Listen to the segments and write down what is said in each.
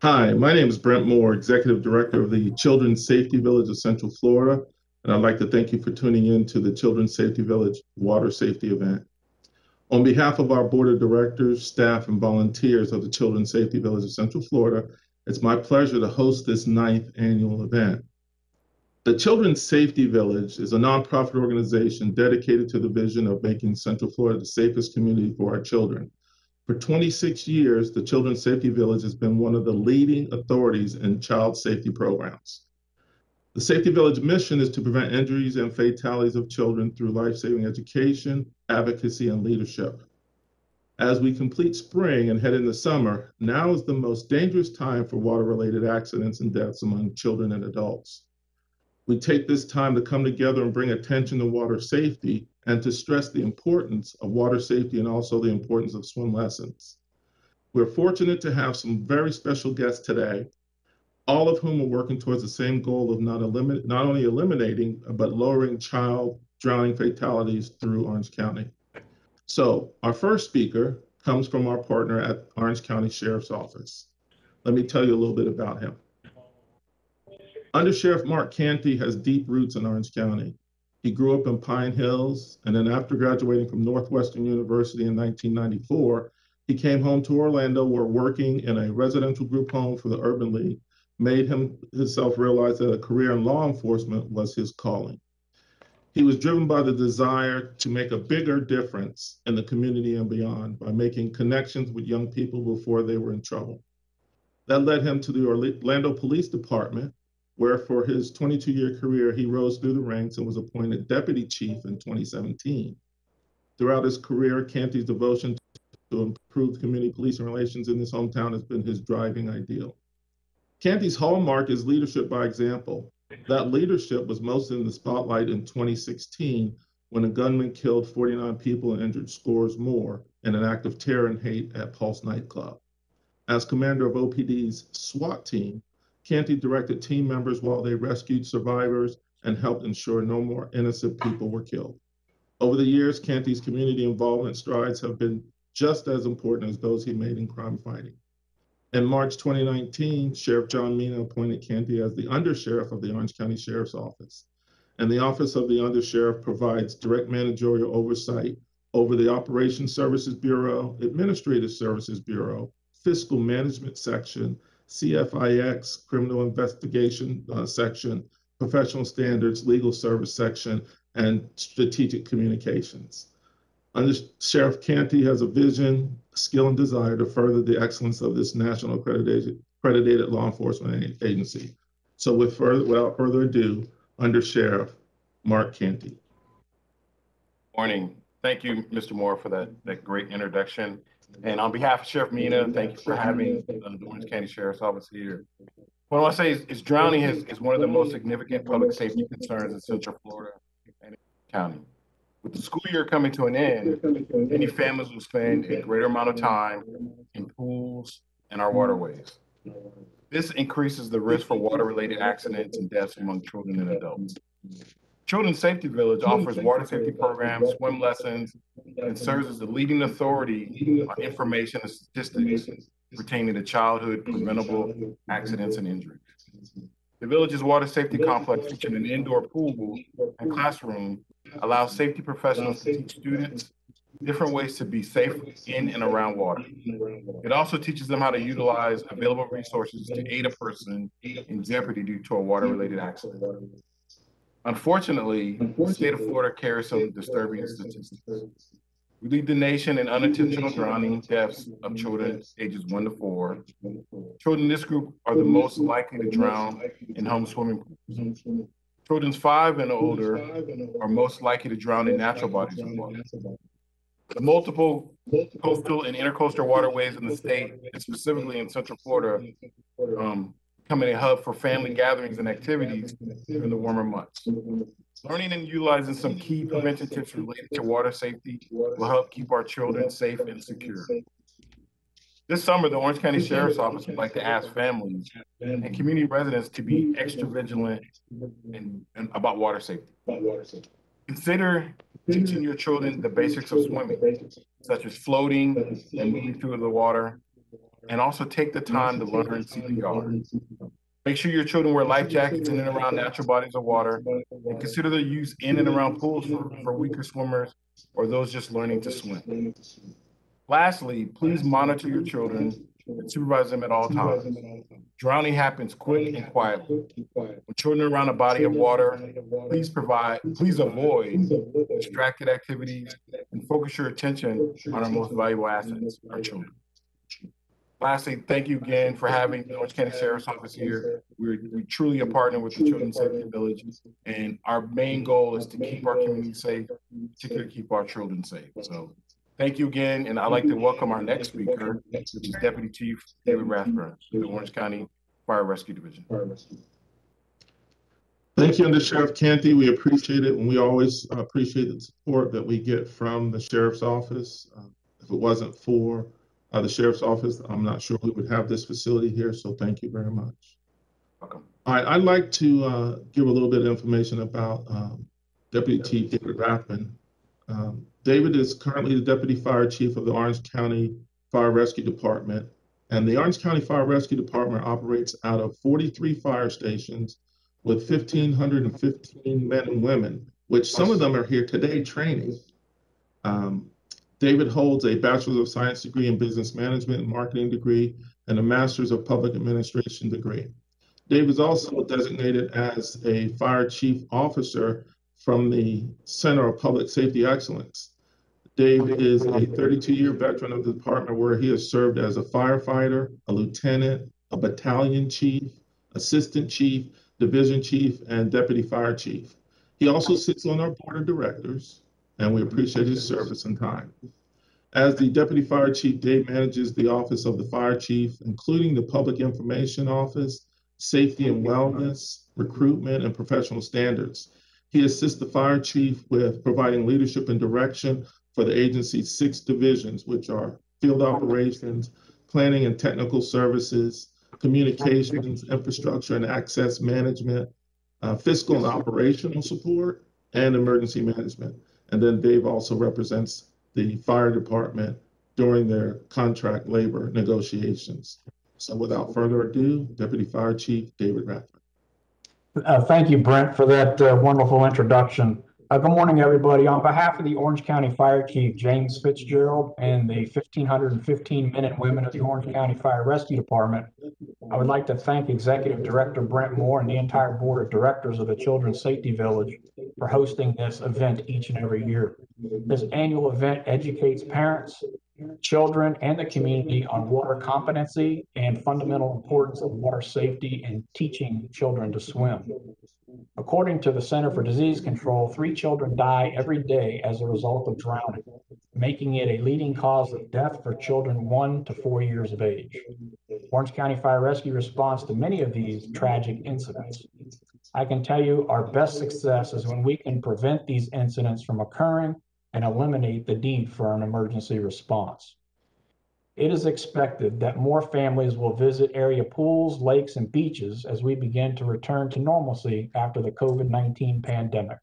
Hi, my name is Brent Moore, Executive Director of the Children's Safety Village of Central Florida, and I'd like to thank you for tuning in to the Children's Safety Village Water Safety event. On behalf of our Board of Directors, staff, and volunteers of the Children's Safety Village of Central Florida, it's my pleasure to host this ninth annual event. The Children's Safety Village is a nonprofit organization dedicated to the vision of making Central Florida the safest community for our children. For 26 years, the Children's Safety Village has been one of the leading authorities in child safety programs. The Safety Village mission is to prevent injuries and fatalities of children through life-saving education, advocacy, and leadership. As we complete spring and head into summer, now is the most dangerous time for water-related accidents and deaths among children and adults. We take this time to come together and bring attention to water safety and to stress the importance of water safety and also the importance of swim lessons. We're fortunate to have some very special guests today, all of whom are working towards the same goal of not only eliminating, but lowering child drowning fatalities through Orange County. So our first speaker comes from our partner at Orange County Sheriff's Office. Let me tell you a little bit about him. Under Sheriff Mark Canty has deep roots in Orange County. He grew up in Pine Hills, and then after graduating from Northwestern University in 1994, he came home to Orlando, where working in a residential group home for the Urban League made himself realize that a career in law enforcement was his calling. He was driven by the desire to make a bigger difference in the community and beyond by making connections with young people before they were in trouble. That led him to the Orlando Police Department, where for his 22-year career, he rose through the ranks and was appointed deputy chief in 2017. Throughout his career, Canty's devotion to improve community policing relations in his hometown has been his driving ideal. Canty's hallmark is leadership by example. That leadership was most in the spotlight in 2016 when a gunman killed 49 people and injured scores more in an act of terror and hate at Pulse nightclub. As commander of OPD's SWAT team, Canty directed team members while they rescued survivors and helped ensure no more innocent people were killed. Over the years, Canty's community involvement strides have been just as important as those he made in crime fighting. In March 2019, Sheriff John Mina appointed Canty as the undersheriff of the Orange County Sheriff's Office. And the Office of the Undersheriff provides direct managerial oversight over the Operations Services Bureau, Administrative Services Bureau, Fiscal Management Section, CFIX, Criminal Investigation Section, Professional Standards, Legal Service Section, and Strategic Communications. Under Sheriff Canty has a vision, skill, and desire to further the excellence of this national accredited law enforcement agency. So without further ado, Under Sheriff Mark Canty. Morning. Thank you, Mr. Moore, for that great introduction. And on behalf of Sheriff Mina, thank you for having the Orange County Sheriff's Office here. What I want to say is drowning is one of the most significant public safety concerns in Central Florida and county. With the school year coming to an end, many families will spend a greater amount of time in pools and our waterways. This increases the risk for water-related accidents and deaths among children and adults. Children's Safety Village offers water safety programs, swim lessons, and serves as the leading authority on information and statistics pertaining to childhood preventable accidents and injuries. The village's water safety complex, featuring an indoor pool and classroom, allows safety professionals to teach students different ways to be safe in and around water. It also teaches them how to utilize available resources to aid a person in jeopardy due to a water-related accident. Unfortunately, the state of Florida carries some disturbing statistics. We lead the nation in unintentional drowning deaths of children ages 1 to 4. Children in this group are the most likely to drown in home swimming pools. Children 5 and older are most likely to drown in natural bodies of water. The multiple coastal and intercoastal waterways in the state, and specifically in Central Florida, becoming a hub for family gatherings and activities during the warmer months. Learning and utilizing some key prevention tips related to water safety will help keep our children safe and secure. This summer, the Orange County Sheriff's Office would like to ask families and community residents to be extra vigilant and about water safety. Consider teaching your children the basics of swimming, such as floating and moving through the water, and also take the time to learn CPR. Make sure your children wear life jackets in and around natural bodies of water, and consider their use in and around pools for weaker swimmers or those just learning to swim. Lastly, please monitor your children and supervise them at all times. Drowning happens quick and quietly. When children are around a body of water, please avoid distracted activities and focus your attention on our most valuable assets, our children. Lastly, thank you again for having the Orange County Sheriff's Office here. We truly a partner with the Children's Safety Village, and our main goal is to keep our community safe, particularly keep our children safe. So thank you again, and I'd like to welcome our next speaker, which is Deputy Chief David Rashford, the Orange County Fire Rescue Division. Thank you, Under Sheriff Canty. We appreciate it, and we always appreciate the support that we get from the Sheriff's Office. If it wasn't for the Sheriff's Office, I'm not sure we would have this facility here, so thank you very much. Welcome. All right, I'd like to give a little bit of information about Deputy Chief David Rathman. David is currently the Deputy Fire Chief of the Orange County Fire Rescue Department, and the Orange County Fire Rescue Department operates out of 43 fire stations with 1,515 men and women, which some of them are here today training. David holds a Bachelor of Science degree in Business Management and Marketing degree and a Master's of Public Administration degree. Dave is also designated as a Fire Chief Officer from the Center of Public Safety Excellence. Dave is a 32-year veteran of the department where he has served as a firefighter, a lieutenant, a battalion chief, assistant chief, division chief, and deputy fire chief. He also sits on our board of directors, and we appreciate his service and time. As the Deputy Fire Chief, Dave manages the Office of the Fire Chief, including the Public Information Office, Safety and Wellness, Recruitment, and Professional Standards. He assists the Fire Chief with providing leadership and direction for the agency's 6 divisions, which are Field Operations, Planning and Technical Services, Communications, Infrastructure and Access Management, Fiscal and Operational Support, and Emergency Management. And then Dave also represents the fire department during their contract labor negotiations. So without further ado, Deputy Fire Chief David Rathman. Thank you, Brent, for that wonderful introduction. Good morning, everybody. On behalf of the Orange County Fire Chief, James Fitzgerald, and the 1,515 men and women of the Orange County Fire Rescue Department, I would like to thank Executive Director Brent Moore and the entire Board of Directors of the Children's Safety Village for hosting this event each and every year. This annual event educates parents, children, and the community on water competency and fundamental importance of water safety and teaching children to swim. According to the Center for Disease Control, 3 children die every day as a result of drowning, making it a leading cause of death for children 1 to 4 years of age. Orange County Fire Rescue responds to many of these tragic incidents. I can tell you our best success is when we can prevent these incidents from occurring and eliminate the need for an emergency response. It is expected that more families will visit area pools, lakes, and beaches as we begin to return to normalcy after the COVID-19 pandemic.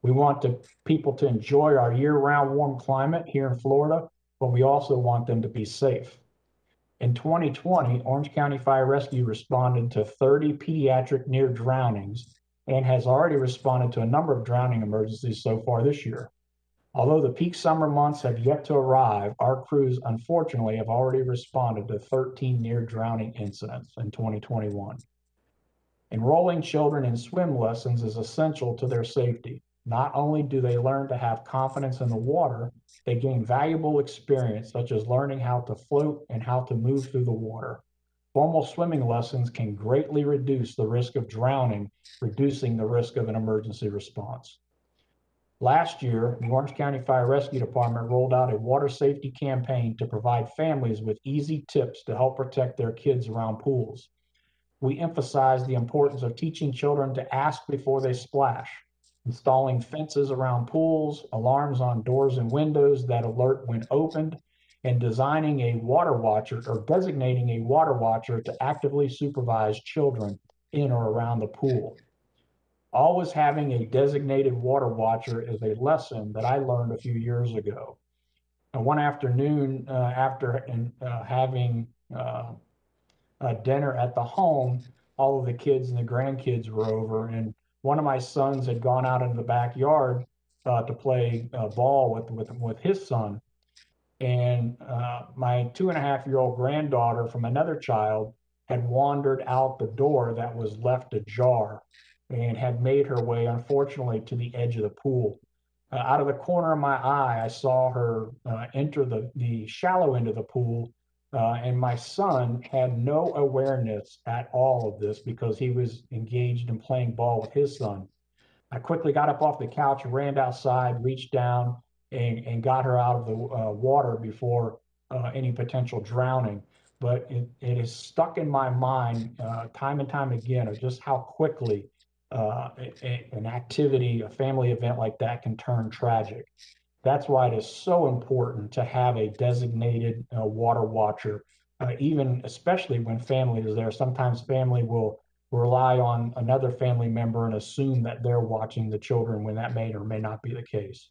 We want people to enjoy our year-round warm climate here in Florida, but we also want them to be safe. In 2020, Orange County Fire Rescue responded to 30 pediatric near drownings and has already responded to a number of drowning emergencies so far this year. Although the peak summer months have yet to arrive, our crews unfortunately have already responded to 13 near drowning incidents in 2021. Enrolling children in swim lessons is essential to their safety. Not only do they learn to have confidence in the water, they gain valuable experience such as learning how to float and how to move through the water. Formal swimming lessons can greatly reduce the risk of drowning, reducing the risk of an emergency response. Last year, the Orange County Fire Rescue Department rolled out a water safety campaign to provide families with easy tips to help protect their kids around pools. We emphasized the importance of teaching children to ask before they splash, installing fences around pools, alarms on doors and windows that alert when opened, and designing a water watcher or designating a water watcher to actively supervise children in or around the pool. Always having a designated water watcher is a lesson that I learned a few years ago. And one afternoon, after having dinner at the home, all of the kids and the grandkids were over, and one of my sons had gone out into the backyard to play ball with his son, and my 2.5-year-old granddaughter from another child had wandered out the door that was left ajar and had made her way, unfortunately, to the edge of the pool. Out of the corner of my eye, I saw her enter the shallow end of the pool, and my son had no awareness at all of this because he was engaged in playing ball with his son. I quickly got up off the couch, ran outside, reached down, and got her out of the water before any potential drowning. But it is stuck in my mind time and time again of just how quickly an activity, a family event like that can turn tragic. That's why it is so important to have a designated water watcher, even especially when family is there. Sometimes family will rely on another family member and assume that they're watching the children when that may or may not be the case.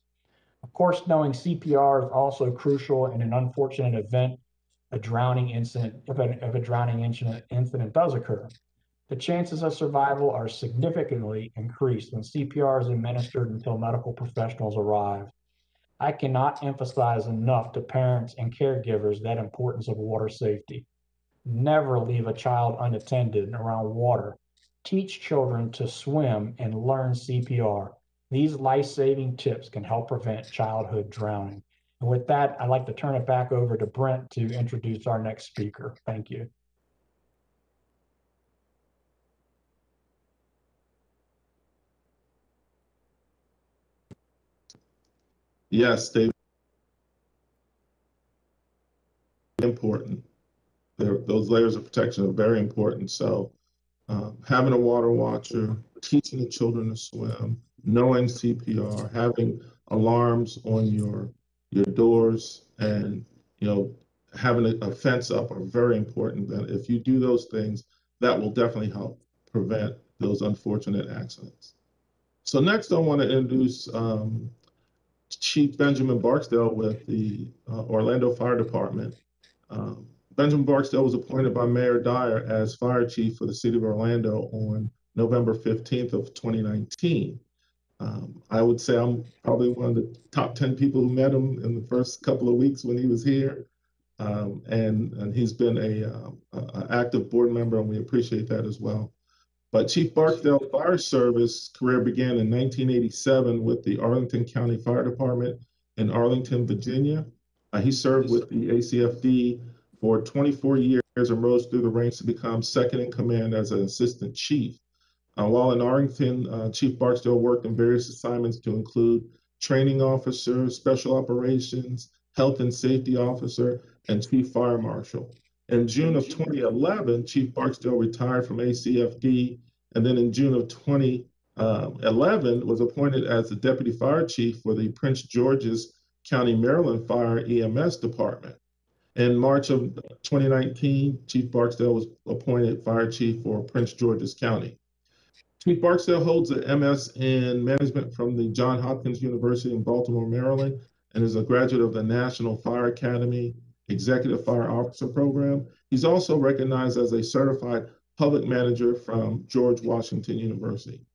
Of course, knowing CPR is also crucial in an unfortunate event, a drowning incident, if a drowning incident does occur. The chances of survival are significantly increased when CPR is administered until medical professionals arrive. I cannot emphasize enough to parents and caregivers that importance of water safety. Never leave a child unattended around water. Teach children to swim and learn CPR. These life-saving tips can help prevent childhood drowning. And with that, I'd like to turn it back over to Brent to introduce our next speaker. Thank you. Yes, David, important. Those layers of protection are very important. So having a water watcher, teaching the children to swim, knowing CPR, having alarms on your doors, and having a fence up are very important. That if you do those things, that will definitely help prevent those unfortunate accidents. So next, I want to introduce Chief Benjamin Barksdale with the Orlando Fire Department. Benjamin Barksdale was appointed by Mayor Dyer as fire chief for the city of Orlando on November 15th of 2019. I would say I'm probably one of the top 10 people who met him in the first couple of weeks when he was here. And he's been a active board member, and we appreciate that as well. But Chief Barksdale Fire Service career began in 1987 with the Arlington County Fire Department in Arlington, Virginia. He served with the ACFD for 24 years and rose through the ranks to become second in command as an assistant chief. While in Arlington, Chief Barksdale worked in various assignments to include training officer, special operations, health and safety officer, and chief fire marshal. In June of 2011, Chief Barksdale retired from ACFD, and then in June of 2011 was appointed as the deputy fire chief for the Prince George's County, Maryland Fire EMS Department. In March of 2019, Chief Barksdale was appointed fire chief for Prince George's County. Chief Barksdale holds an MS in management from the Johns Hopkins University in Baltimore, Maryland, and is a graduate of the National Fire Academy Executive Fire Officer Program. He's also recognized as a certified public manager from George Washington University.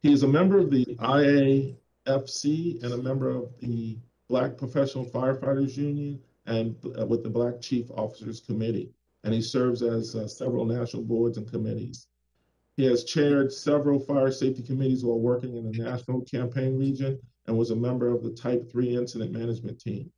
He is a member of the IAFC and a member of the Black Professional Firefighters Union and with the Black Chief Officers Committee. And he serves as several national boards and committees. He has chaired several fire safety committees while working in the national campaign region and was a member of the Type 3 Incident Management Team.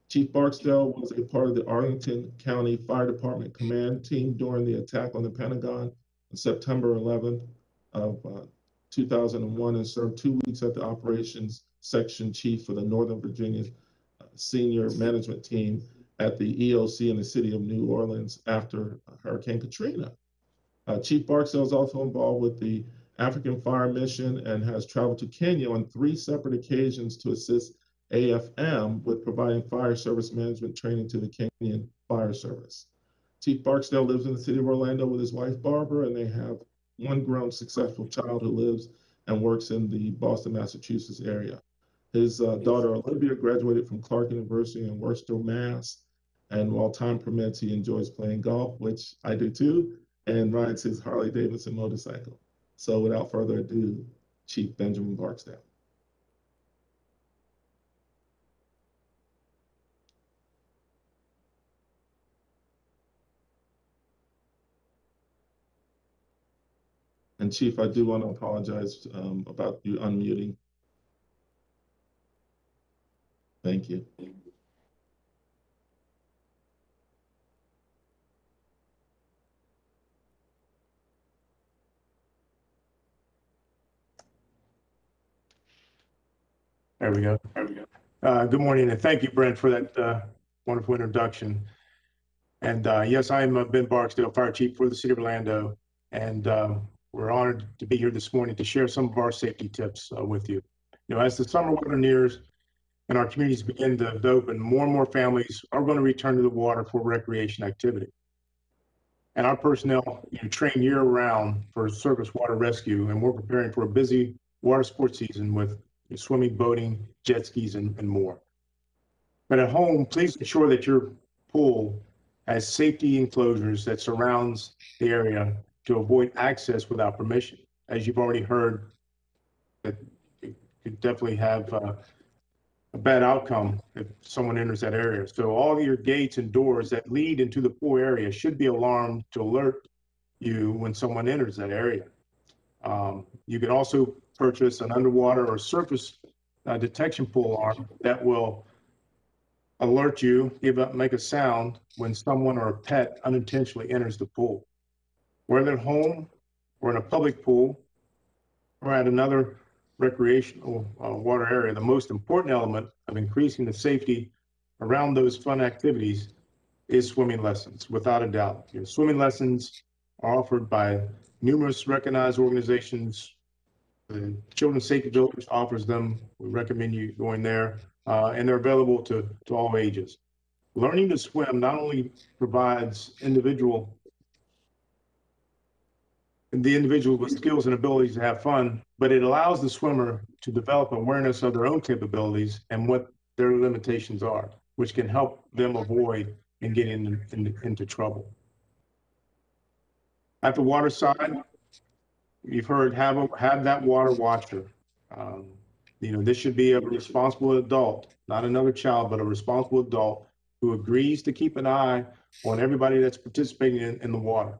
Chief Barksdale was a part of the Arlington County Fire Department Command Team during the attack on the Pentagon on September 11th of 2001 and served 2 weeks at the Operations Section Chief for the Northern Virginia Senior Management Team at the EOC in the city of New Orleans after Hurricane Katrina. Chief Barksdale is also involved with the African Fire Mission and has traveled to Kenya on 3 separate occasions to assist AFM with providing fire service management training to the Kenyan Fire Service. Chief Barksdale lives in the city of Orlando with his wife, Barbara, and they have one grown successful child who lives and works in the Boston, Massachusetts area. His daughter, Olivia, graduated from Clark University in Worcester, Mass. And while time permits, he enjoys playing golf, which I do too, and rides his Harley Davidson motorcycle. So without further ado, Chief Benjamin Barksdale. And Chief, I do want to apologize about you unmuting. Thank you. There we go. Good morning, and thank you, Brent, for that wonderful introduction. And yes, I'm Ben Barksdale, Fire Chief for the City of Orlando, and we're honored to be here this morning to share some of our safety tips with you. You know, as the summer weather nears and our communities begin to open, more and more families are going to return to the water for recreation activity. And our personnel train year-round for surface water rescue, and we're preparing for a busy water sports season with swimming, boating, jet skis, and more. But at home, please ensure that your pool has safety enclosures that surrounds the area to avoid access without permission. As you've already heard, that it could definitely have a bad outcome if someone enters that area. So all of your gates and doors that lead into the pool area should be alarmed to alert you when someone enters that area. You can also purchase an underwater or surface detection pool alarm that will alert you, make a sound when someone or a pet unintentionally enters the pool. Whether at home or in a public pool or at another recreational water area, the most important element of increasing the safety around those fun activities is swimming lessons, without a doubt. Swimming lessons are offered by numerous recognized organizations. The Children's Safety Village offers them. We recommend you going there, and they're available to all ages. Learning to swim not only provides the individual with skills and abilities to have fun, but it allows the swimmer to develop awareness of their own capabilities and what their limitations are, which can help them avoid and get into trouble. At the water side, you've heard have that water watcher. This should be a responsible adult, not another child, but a responsible adult who agrees to keep an eye on everybody that's participating in the water.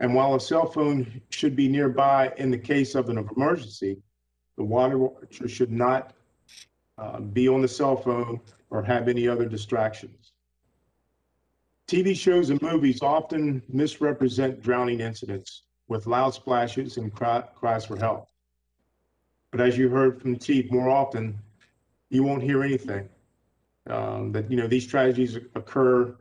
And while a cell phone should be nearby in the case of an emergency, the water watcher should not be on the cell phone or have any other distractions. TV shows and movies often misrepresent drowning incidents with loud splashes and cries for help. But as you heard from the chief, more often, you won't hear anything. These tragedies occur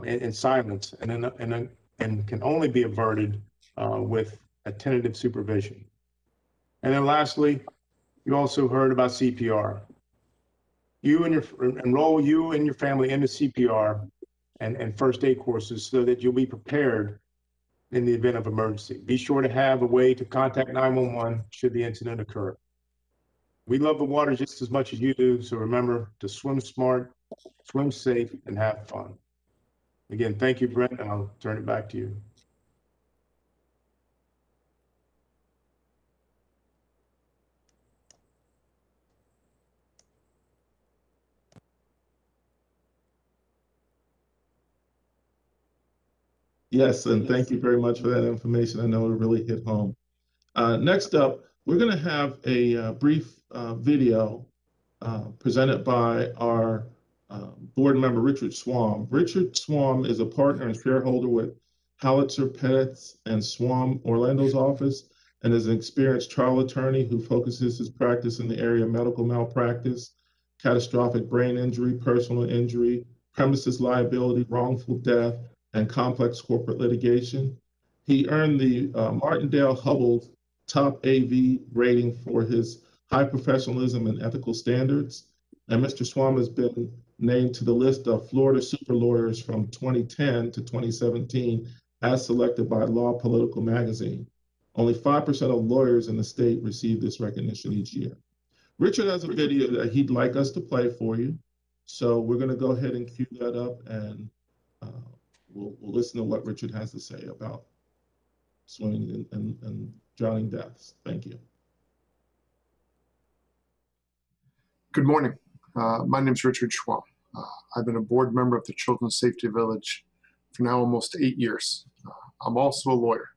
in silence and can only be averted with attentive supervision. And then lastly, you also heard about CPR. Enroll you and your family into CPR and first aid courses so that you'll be prepared in the event of emergency. Be sure to have a way to contact 911 should the incident occur. We love the water just as much as you do, so remember to swim smart, swim safe, and have fun. Again, thank you, Brent, and I'll turn it back to you. Yes, and thank you very much for that information. I know it really hit home. Next up, we're going to have a brief video presented by our board member, Richard Schwab. Richard Schwab is a partner and shareholder with Ellis Perez and Schwab Orlando's office, and is an experienced trial attorney who focuses his practice in the area of medical malpractice, catastrophic brain injury, personal injury, premises liability, wrongful death, and complex corporate litigation. He earned the Martindale-Hubbell top AV rating for his high professionalism and ethical standards. And Mr. Schwab has been named to the list of Florida super lawyers from 2010 to 2017 as selected by Law Political magazine. Only 5% of lawyers in the state receive this recognition each year. Richard has a video that he'd like us to play for you. So we're going to go ahead and cue that up, and we'll listen to what Richard has to say about swimming and drowning deaths. Thank you. Good morning. My name is Richard Schwab. I've been a board member of the Children's Safety Village for now almost 8 years. I'm also a lawyer.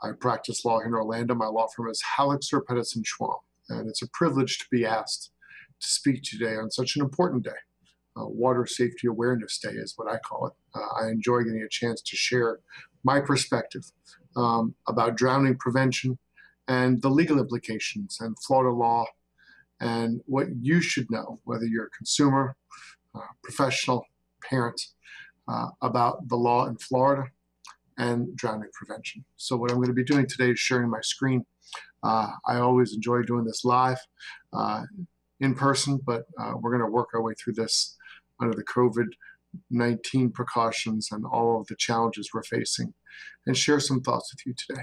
I practice law here in Orlando. My law firm is Ellis Perez and Schwab, and it's a privilege to be asked to speak today on such an important day. Water Safety Awareness Day is what I call it. I enjoy getting a chance to share my perspective about drowning prevention and the legal implications and Florida law and what you should know, whether you're a consumer, professional, parent, about the law in Florida and drowning prevention. So what I'm going to be doing today is sharing my screen. I always enjoy doing this live in person, but we're going to work our way through this under the COVID-19 precautions and all of the challenges we're facing, and share some thoughts with you today.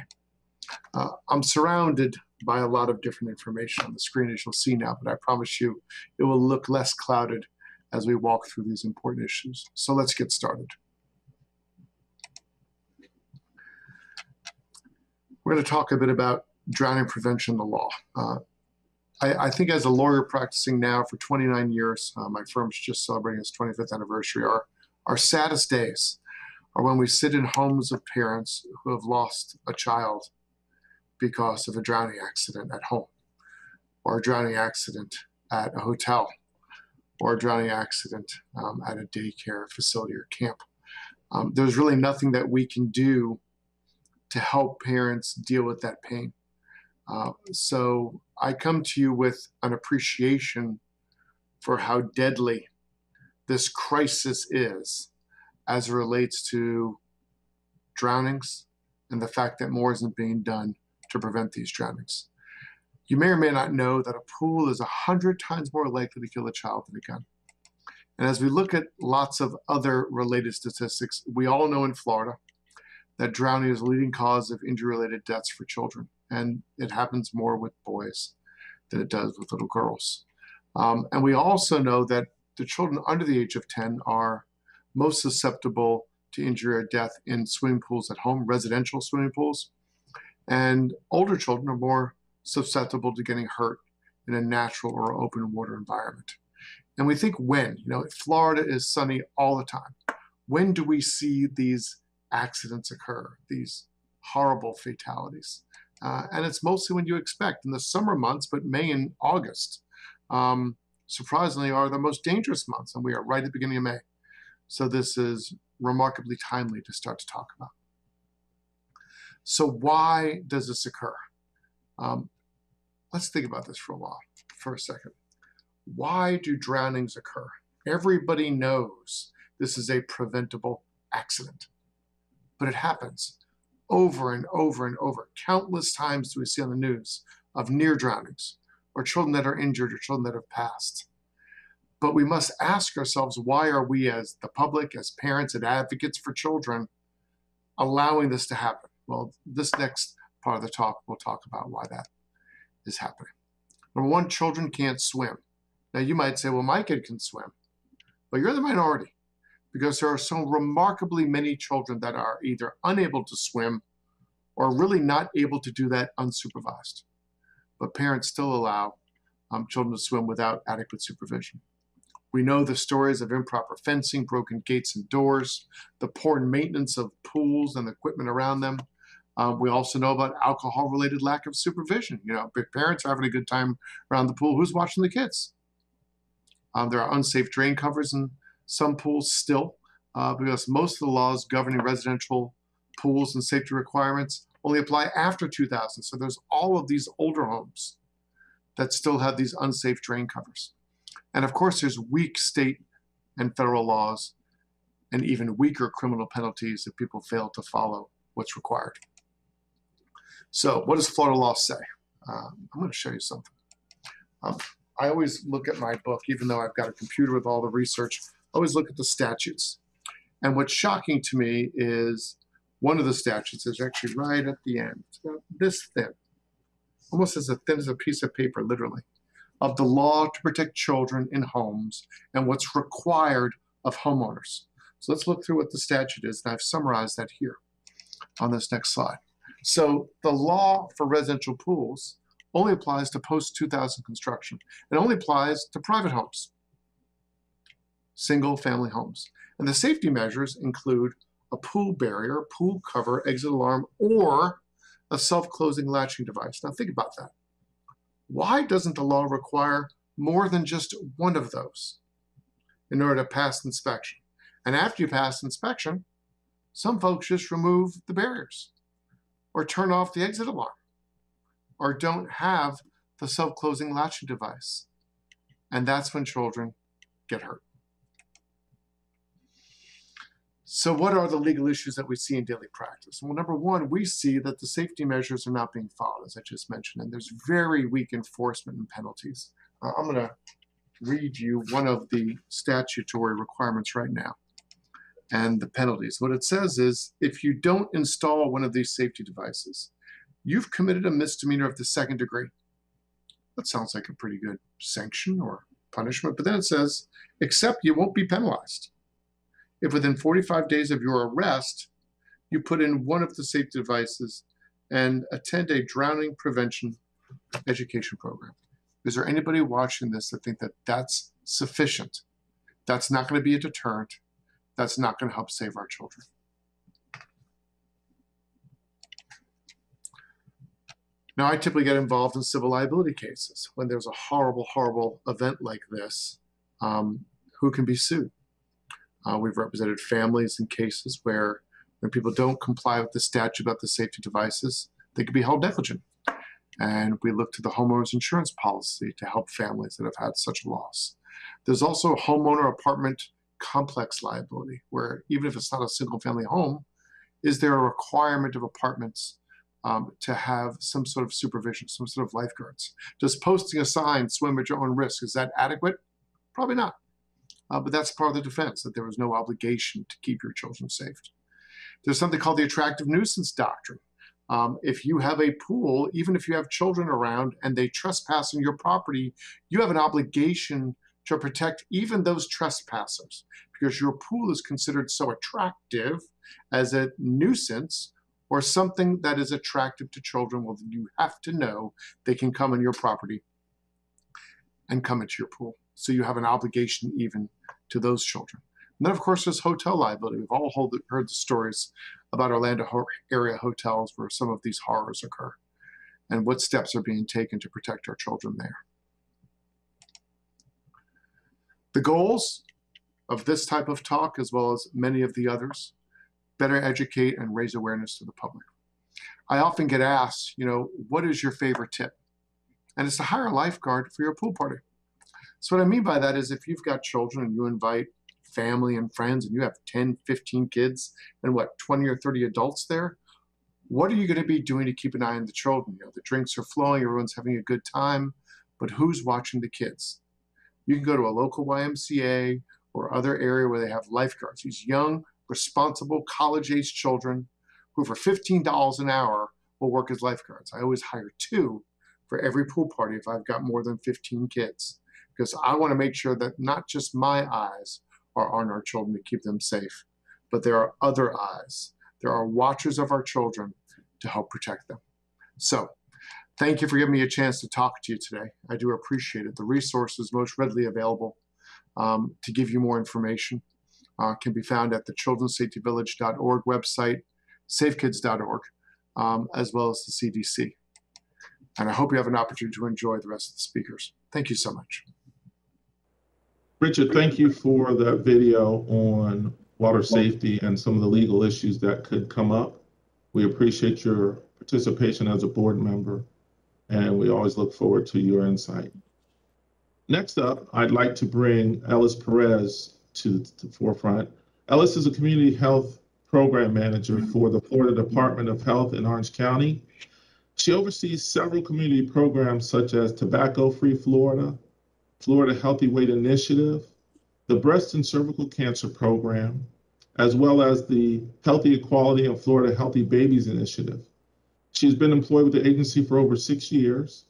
I'm surrounded by a lot of different information on the screen, as you'll see now, but I promise you it will look less clouded as we walk through these important issues. So let's get started. We're going to talk a bit about drowning prevention in the law. I think as a lawyer practicing now for 29 years, my firm's just celebrating its 25th anniversary, our saddest days are when we sit in homes of parents who have lost a child because of a drowning accident at home, or a drowning accident at a hotel, or a drowning accident at a daycare facility or camp. There's really nothing that we can do to help parents deal with that pain. So I come to you with an appreciation for how deadly this crisis is as it relates to drownings and the fact that more isn't being done to prevent these drownings. You may or may not know that a pool is 100 times more likely to kill a child than a gun. And as we look at lots of other related statistics, we all know in Florida that drowning is the leading cause of injury-related deaths for children. And it happens more with boys than it does with little girls. And we also know that the children under the age of 10 are most susceptible to injury or death in swimming pools at home, residential swimming pools. And older children are more susceptible to getting hurt in a natural or open water environment. And we think when, Florida is sunny all the time. When do we see these accidents occur, these horrible fatalities? And it's mostly when you expect in the summer months, but May and August, surprisingly, are the most dangerous months, and we are right at the beginning of May. So this is remarkably timely to start to talk about. So why does this occur? Let's think about this for a second. Why do drownings occur? Everybody knows this is a preventable accident, but it happens over and over and over. Countless times do we see on the news of near drownings, or children that are injured, or children that have passed. But we must ask ourselves, why are we as the public, as parents and advocates for children, allowing this to happen? Well, this next part of the talk, we'll talk about why that is happening. Number one, children can't swim. Now you might say, well, my kid can swim, but you're the minority, because there are so remarkably many children that are either unable to swim or really not able to do that unsupervised. But parents still allow children to swim without adequate supervision. We know the stories of improper fencing, broken gates and doors, the poor maintenance of pools and the equipment around them. We also know about alcohol-related lack of supervision. Big parents are having a good time around the pool. Who's watching the kids? There are unsafe drain covers in some pools still, because most of the laws governing residential pools and safety requirements only apply after 2000. So there's all of these older homes that still have these unsafe drain covers. And of course, there's weak state and federal laws and even weaker criminal penalties if people fail to follow what's required. So what does Florida law say? I'm going to show you something. I always look at my book, even though I've got a computer with all the research, I always look at the statutes. And what's shocking to me is one of the statutes is actually right at the end. It's about this thin, almost as thin as a piece of paper, literally. of the law to protect children in homes and what's required of homeowners. So let's look through what the statute is, and I've summarized that here on this next slide. So the law for residential pools only applies to post-2000 construction. It only applies to private homes, single-family homes. And the safety measures include a pool barrier, pool cover, exit alarm, or a self-closing latching device. Now think about that. Why doesn't the law require more than just one of those in order to pass inspection? And after you pass inspection, some folks just remove the barriers or turn off the exit alarm or don't have the self-closing latching device. And that's when children get hurt. So what are the legal issues that we see in daily practice? Well, number one, we see that the safety measures are not being followed, as I just mentioned, and there's very weak enforcement and penalties. I'm going to read you one of the statutory requirements right now and the penalties. What it says is, if you don't install one of these safety devices, you've committed a misdemeanor of the second degree. That sounds like a pretty good sanction or punishment, but then it says, except you won't be penalized if within 45 days of your arrest, you put in one of the safety devices and attend a drowning prevention education program. Is there anybody watching this that think that that's sufficient? That's not going to be a deterrent. That's not going to help save our children. Now, I typically get involved in civil liability cases when there's a horrible, horrible event like this. Who can be sued? We've represented families in cases where when people don't comply with the statute about the safety devices, they could be held negligent. And we look to the homeowner's insurance policy to help families that have had such a loss. There's also homeowner apartment complex liability, where even if it's not a single family home, is there a requirement of apartments to have some sort of supervision, some sort of lifeguards? Does posting a sign, swim at your own risk, is that adequate? Probably not. But that's part of the defense, that there was no obligation to keep your children safe. There's something called the attractive nuisance doctrine. If you have a pool, even if you have children around and they trespass on your property, you have an obligation to protect even those trespassers, because your pool is considered so attractive as a nuisance or something that is attractive to children. Well, you have to know they can come on your property and come into your pool. So you have an obligation even to those children. And then, of course, there's hotel liability. We've all heard the stories about Orlando area hotels where some of these horrors occur, and what steps are being taken to protect our children there. The goals of this type of talk, as well as many of the others, better educate and raise awareness to the public. I often get asked, what is your favorite tip? And it's to hire a lifeguard for your pool party. So what I mean by that is, if you've got children and you invite family and friends and you have 10, 15 kids and 20 or 30 adults there, what are you going to be doing to keep an eye on the children? The drinks are flowing, everyone's having a good time, but who's watching the kids? You can go to a local YMCA or other area where they have lifeguards, these young, responsible, college-age children who for $15 an hour will work as lifeguards. I always hire 2 for every pool party if I've got more than 15 kids, because I want to make sure that not just my eyes are on our children to keep them safe, but there are other eyes. There are watchers of our children to help protect them. So thank you for giving me a chance to talk to you today. I do appreciate it. The resources most readily available to give you more information can be found at the children'ssafetyvillage.org website, safekids.org, as well as the CDC. And I hope you have an opportunity to enjoy the rest of the speakers. Thank you so much. Richard, thank you for that video on water safety and some of the legal issues that could come up. We appreciate your participation as a board member, and we always look forward to your insight. Next up, I'd like to bring Ellis Perez to the forefront. Ellis is a community health program manager for the Florida Department of Health in Orange County. She oversees several community programs such as Tobacco-Free Florida, Florida Healthy Weight Initiative, the Breast and Cervical Cancer Program, as well as the Healthy Equality and Florida Healthy Babies Initiative. She's been employed with the agency for over 6 years,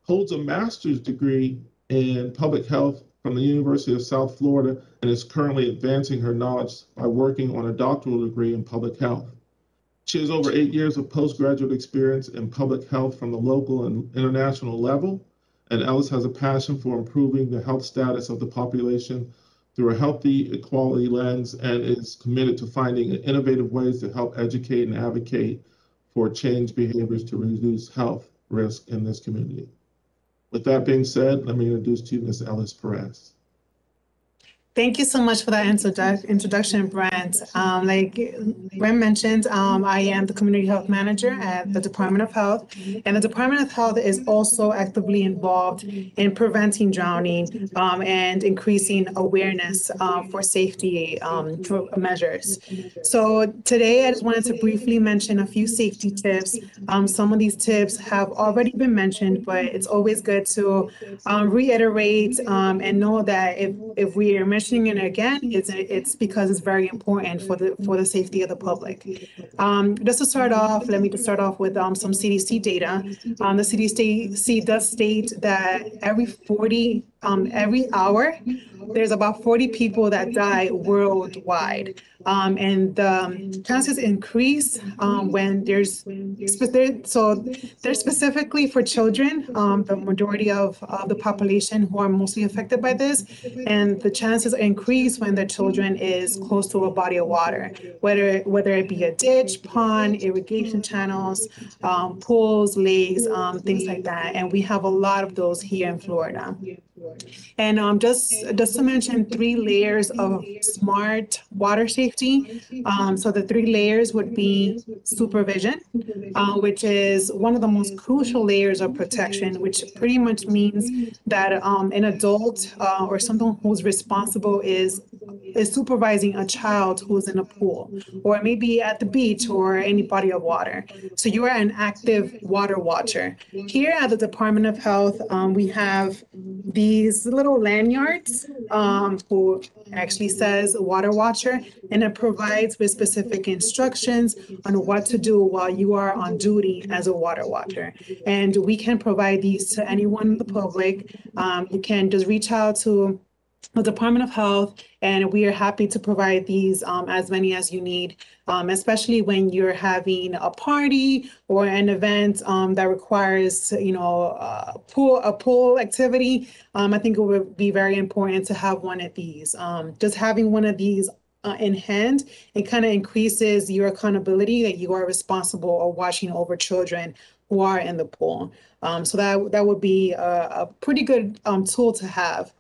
holds a master's degree in public health from the University of South Florida and is currently advancing her knowledge by working on a doctoral degree in public health. She has over 8 years of postgraduate experience in public health from the local and international level, and Ellis has a passion for improving the health status of the population through a healthy equality lens and is committed to finding innovative ways to help educate and advocate for change behaviors to reduce health risk in this community. With that being said, let me introduce to you Ms. Ellis Perez. Thank you so much for that introduction, Brent. Like Brent mentioned, I am the Community Health Manager at the Department of Health, and the Department of Health is also actively involved in preventing drowning and increasing awareness for safety measures. So today, I just wanted to briefly mention a few safety tips. Some of these tips have already been mentioned, but it's always good to reiterate and know that if we are mentioning it again, it's because it's very important for the safety of the public. Just to start off, let me just start off with some CDC data. The CDC does state that every hour, there's about 40 people that die worldwide. And the chances increase when there's specifically for children, the majority of the population who are mostly affected by this, and the chances increase when the children is close to a body of water, whether it be a ditch, pond, irrigation channels, pools, lakes, things like that. And we have a lot of those here in Florida. And just to mention 3 layers of smart water safety. So the 3 layers would be supervision, which is one of the most crucial layers of protection, which pretty much means that an adult or someone who's responsible is supervising a child who's in a pool or maybe at the beach or any body of water. So you are an active water watcher. Here at the Department of Health, we have these little lanyards who actually says water watcher, and it provides with specific instructions on what to do while you are on duty as a water watcher. And we can provide these to anyone in the public. You can just reach out to the Department of Health, and we are happy to provide these as many as you need, especially when you're having a party or an event that requires, a pool activity. I think it would be very important to have one of these. Just having one of these in hand, it kind of increases your accountability that you are responsible or watching over children who are in the pool. So that would be a pretty good tool to have.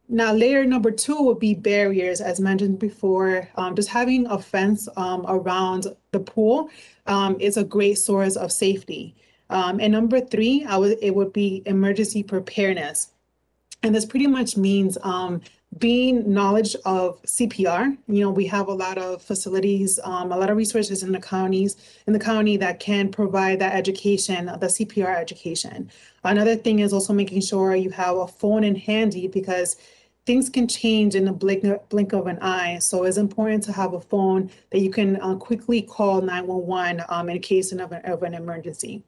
Now, layer number 2 would be barriers, as mentioned before. Just having a fence around the pool is a great source of safety. And number 3, it would be emergency preparedness. And this pretty much means being knowledge of CPR. We have a lot of facilities, a lot of resources in the county that can provide that education, the CPR education. Another thing is also making sure you have a phone in handy, because things can change in the blink of an eye. So it's important to have a phone that you can quickly call 911 in case of an emergency.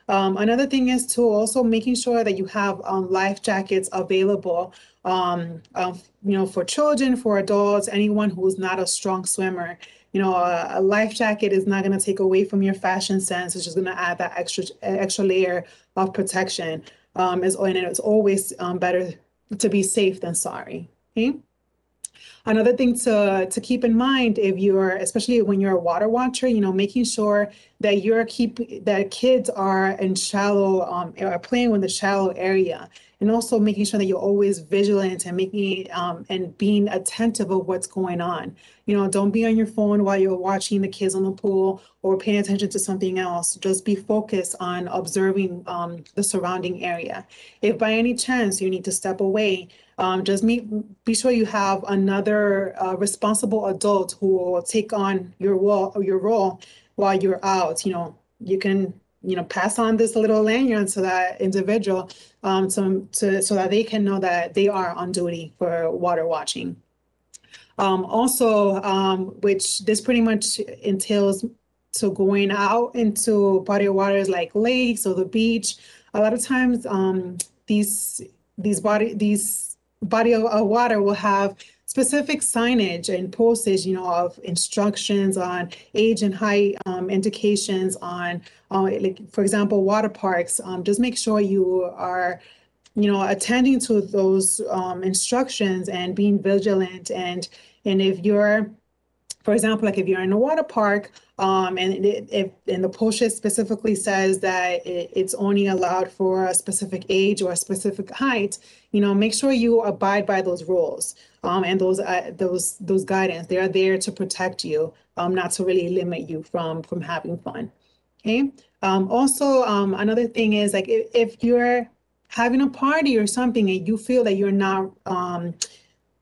Another thing is to also making sure that you have life jackets available, for children, for adults, anyone who's not a strong swimmer. A life jacket is not going to take away from your fashion sense. It's just going to add that extra layer of protection. And it's always better to be safe than sorry. Okay. Another thing to keep in mind, especially when you're a water watcher, making sure that that kids are in shallow, are playing in the shallow area, and also making sure that you're always vigilant and and being attentive of what's going on. Don't be on your phone while you're watching the kids on the pool or paying attention to something else. Just be focused on observing the surrounding area. If by any chance you need to step away, just be sure you have another responsible adult who will take on your role while you're out. You can pass on this little lanyard to that individual so that they can know that they are on duty for water watching. Which this pretty much entails going out into body of waters like lakes or the beach. A lot of times these body of water will have specific signage and postage, of instructions on age and height, indications on, like, for example, water parks. Just make sure you are, attending to those instructions and being vigilant. And if you're, for example, like if you're in a water park, and the postage specifically says that it's only allowed for a specific age or a specific height, make sure you abide by those rules, and those guidance. They are there to protect you, not to really limit you from having fun. Okay. Also, another thing is, like, if you're having a party or something and you feel that you're not,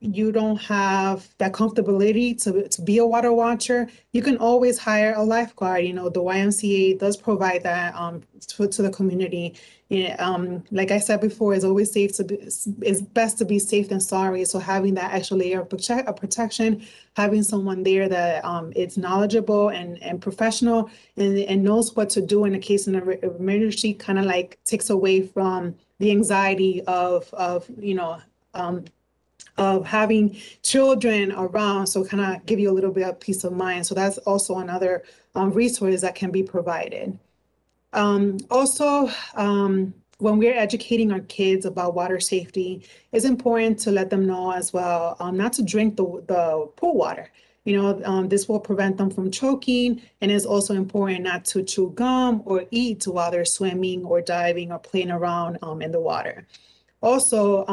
you don't have that comfortability to be a water watcher, you can always hire a lifeguard. The YMCA does provide that to the community. Like I said before, it's always it's best to be safe than sorry. So having that extra layer of protection, having someone there that is knowledgeable and professional and knows what to do in a case of an emergency, kind of like takes away from the anxiety of having children around, so kind of give you a little bit of peace of mind. So that's also another resource that can be provided. Also, when we're educating our kids about water safety, it's important to let them know as well not to drink the pool water. This will prevent them from choking, and it's also important not to chew gum or eat while they're swimming or diving or playing around in the water. Also,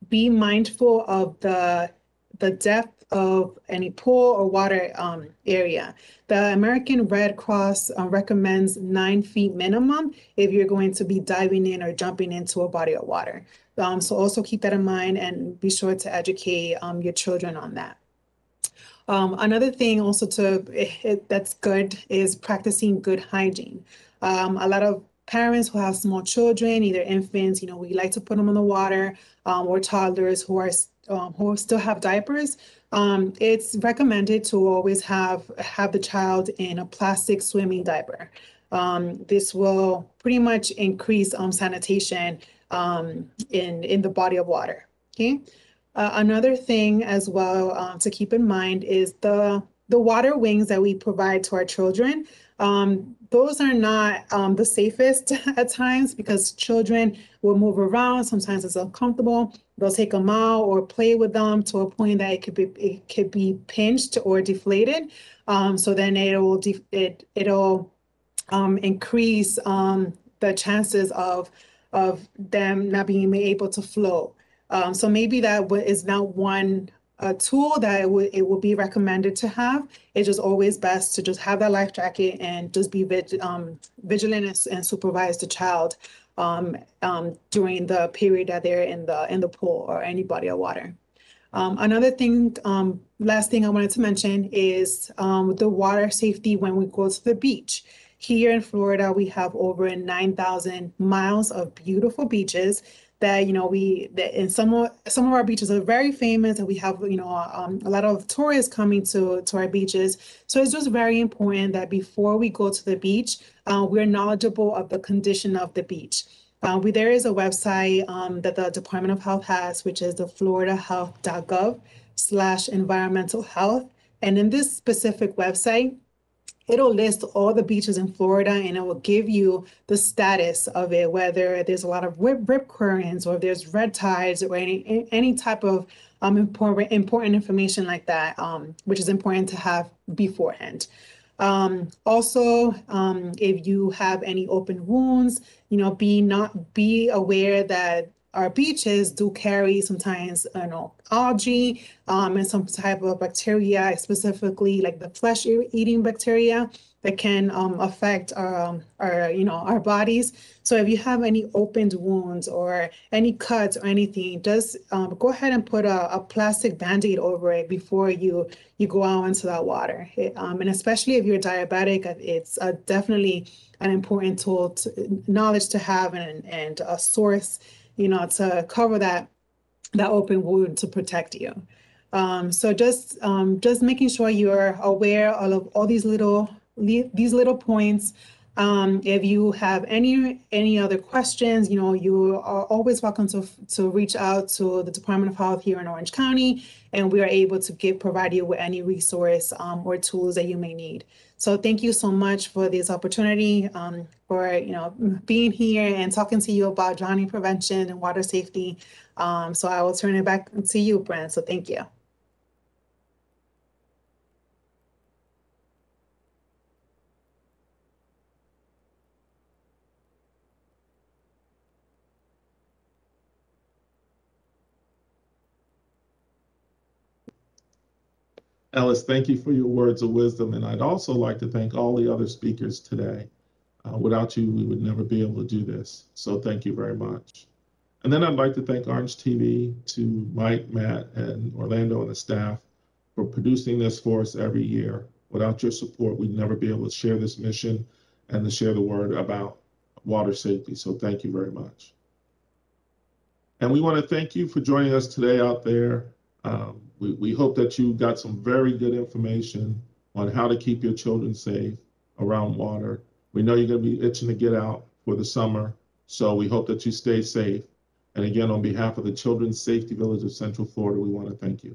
be mindful of the depth of any pool or water area. The American Red Cross recommends 9 feet minimum if you're going to be diving in or jumping into a body of water. So also keep that in mind and be sure to educate your children on that. Another thing also that's good is practicing good hygiene. A lot of parents who have small children, either infants, we like to put them in the water, or toddlers who still have diapers. It's recommended to always have the child in a plastic swimming diaper. This will pretty much increase sanitation in the body of water. Okay. Another thing as well to keep in mind is the water wings that we provide to our children. Those are not the safest at times because children will move around. Sometimes it's uncomfortable. They'll take them out or play with them to a point that it could be pinched or deflated. So then it'll increase the chances of them not being able to float. So maybe that is not one tool that it will be recommended to have. It's just always best to just have that life jacket and just be vigilant and supervise the child during the period that they're in the pool or any body of water. Another thing, last thing I wanted to mention is the water safety when we go to the beach. Here in Florida, we have over 9,000 miles of beautiful beaches that, and some of our beaches are very famous, and we have, a lot of tourists coming to our beaches. So it's just very important that before we go to the beach, we're knowledgeable of the condition of the beach. There is a website that the Department of Health has, which is the floridahealth.gov/environmental health. And in this specific website, it'll list all the beaches in Florida, and it will give you the status of it, whether there's a lot of rip currents or if there's red tides or any type of important information like that, which is important to have beforehand. Also, if you have any open wounds, be aware that our beaches do carry sometimes, algae and some type of bacteria, specifically like the flesh-eating bacteria that can affect our bodies. So if you have any opened wounds or any cuts or anything, just go ahead and put a plastic Band-Aid over it before you go out into that water. And especially if you're diabetic, it's definitely an important tool, knowledge to have and a source, to cover that open wound to protect you. So just making sure you're aware of all these little points If you have any other questions, you are always welcome to reach out to the Department of Health here in Orange County, and we are able to provide you with any resource or tools that you may need. So thank you so much for this opportunity, for being here and talking to you about drowning prevention and water safety. So I will turn it back to you, Brent. So thank you. Ellis, thank you for your words of wisdom. And I'd also like to thank all the other speakers today. Without you, we would never be able to do this. So thank you very much. And then I'd like to thank Orange TV, to Mike, Matt, and Orlando and the staff for producing this for us every year. Without your support, we'd never be able to share this mission and to share the word about water safety. So thank you very much. And we want to thank you for joining us today out there. We hope that you got some very good information on how to keep your children safe around water. We know you're going to be itching to get out for the summer, so we hope that you stay safe. And again, on behalf of the Children's Safety Village of Central Florida, we want to thank you.